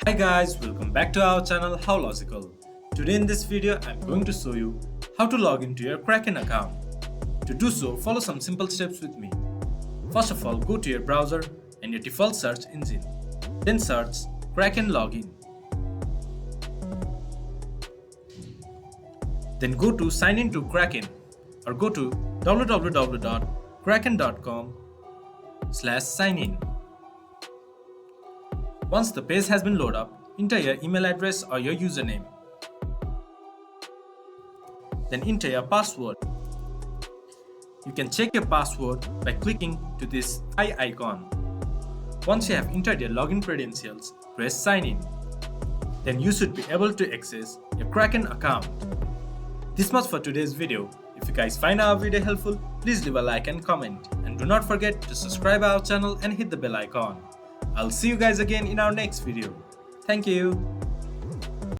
Hi guys, welcome back to our channel How Logical. Today in this video I'm going to show you how to log into your Kraken account. To do so, follow some simple steps with me. First of all, go to your browser and your default search engine. Then search Kraken login. Then go to sign in to Kraken or go to www.kraken.com/signin. Once the page has been loaded up, enter your email address or your username. Then enter your password. You can check your password by clicking to this eye icon. Once you have entered your login credentials, press sign in. Then you should be able to access your Kraken account. This much for today's video. If you guys find our video helpful, please leave a like and comment. And do not forget to subscribe our channel and hit the bell icon. I'll see you guys again in our next video. Thank you.